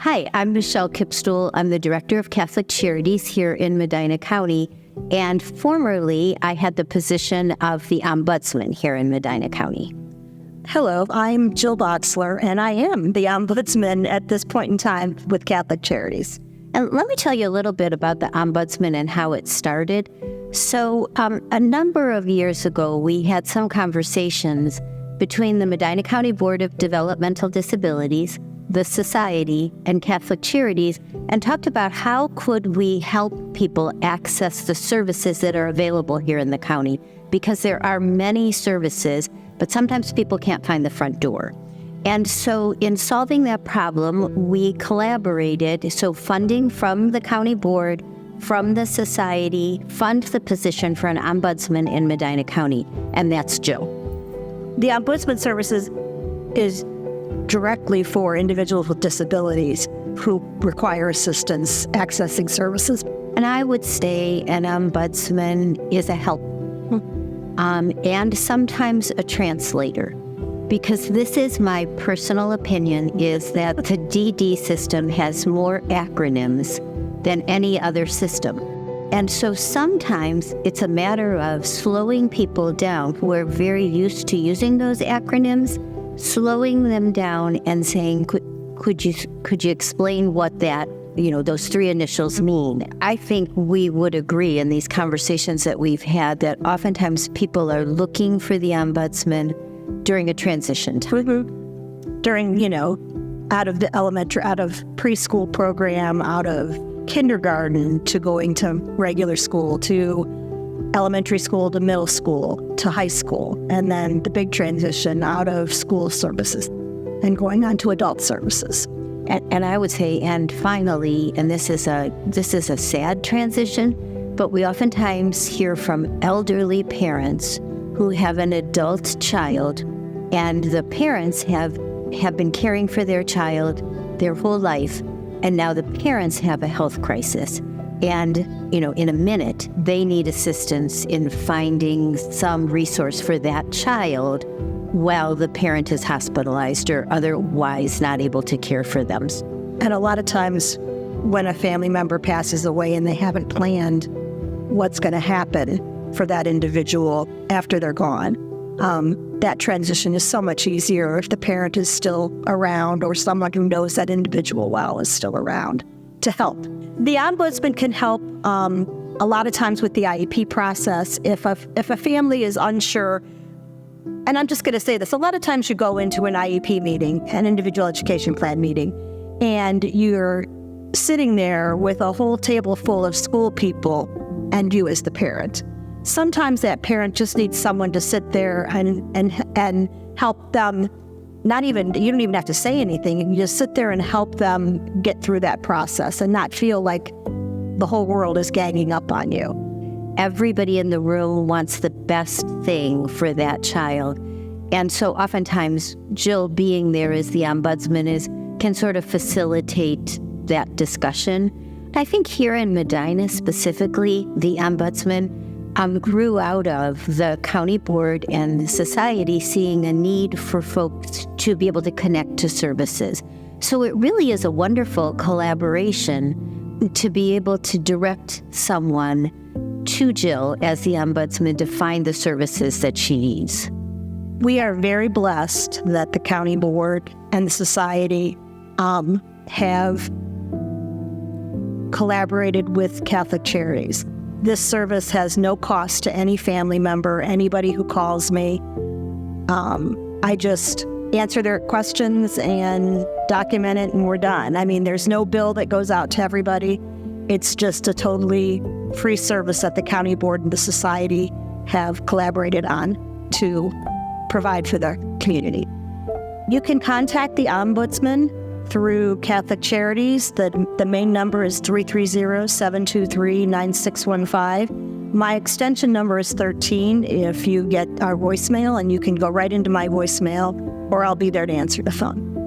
Hi, I'm Michelle Kipstool. I'm the Director of Catholic Charities here in Medina County, and formerly I had the position of the Ombudsman here in Medina County. Hello, I'm Jill Boxler, and I am the Ombudsman at this point in time with Catholic Charities. And let me tell you a little bit about the Ombudsman and how it started. So a number of years ago, we had some conversations between the Medina County Board of Developmental Disabilities, the Society, and Catholic Charities, and talked about how could we help people access the services that are available here in the county, because there are many services, but sometimes people can't find the front door. And so in solving that problem, we collaborated. So funding from the county board, from the society, fund the position for an ombudsman in Medina County, and that's Jill. The Ombudsman Services is directly for individuals with disabilities who require assistance accessing services. And I would say an ombudsman is a help and sometimes a translator, because this is my personal opinion, is that the DD system has more acronyms than any other system. And so sometimes it's a matter of slowing people down who are very used to using those acronyms, slowing them down and saying, could you explain what that, those three initials mean? I think we would agree in these conversations that we've had that oftentimes people are looking for the ombudsman during a transition time. During, out of the elementary, out of preschool program, out of kindergarten to going to regular school, to elementary school, to middle school, to high school, and then the big transition out of school services and going on to adult services. And I would say, and finally, and this is a sad transition, but we oftentimes hear from elderly parents who have an adult child, and the parents have been caring for their child their whole life, and now the parents have a health crisis. And, in a minute, they need assistance in finding some resource for that child while the parent is hospitalized or otherwise not able to care for them. And a lot of times when a family member passes away and they haven't planned what's going to happen for that individual after they're gone, that transition is so much easier if the parent is still around or someone who knows that individual well is still around to help. The ombudsman can help a lot of times with the IEP process. If a family is unsure, and I'm just going to say this, a lot of times you go into an IEP meeting, an individual education plan meeting, and you're sitting there with a whole table full of school people and you as the parent. Sometimes that parent just needs someone to sit there and help them. You don't even have to say anything. You can just sit there and help them get through that process and not feel like the whole world is ganging up on you. Everybody in the room wants the best thing for that child. And so oftentimes Jill being there as the ombudsman can sort of facilitate that discussion. I think here in Medina specifically, the ombudsman grew out of the county board and the society seeing a need for folks to be able to connect to services. So it really is a wonderful collaboration to be able to direct someone to Jill as the ombudsman to find the services that she needs. We are very blessed that the county board and the society have collaborated with Catholic Charities. This service has no cost to any family member, anybody who calls me. I just answer their questions and document it, and we're done. I mean, there's no bill that goes out to everybody. It's just a totally free service that the county board and the society have collaborated on to provide for the community. You can contact the ombudsman through Catholic Charities. The main number is 330-723-9615. My extension number is 13 if you get our voicemail, and you can go right into my voicemail, or I'll be there to answer the phone.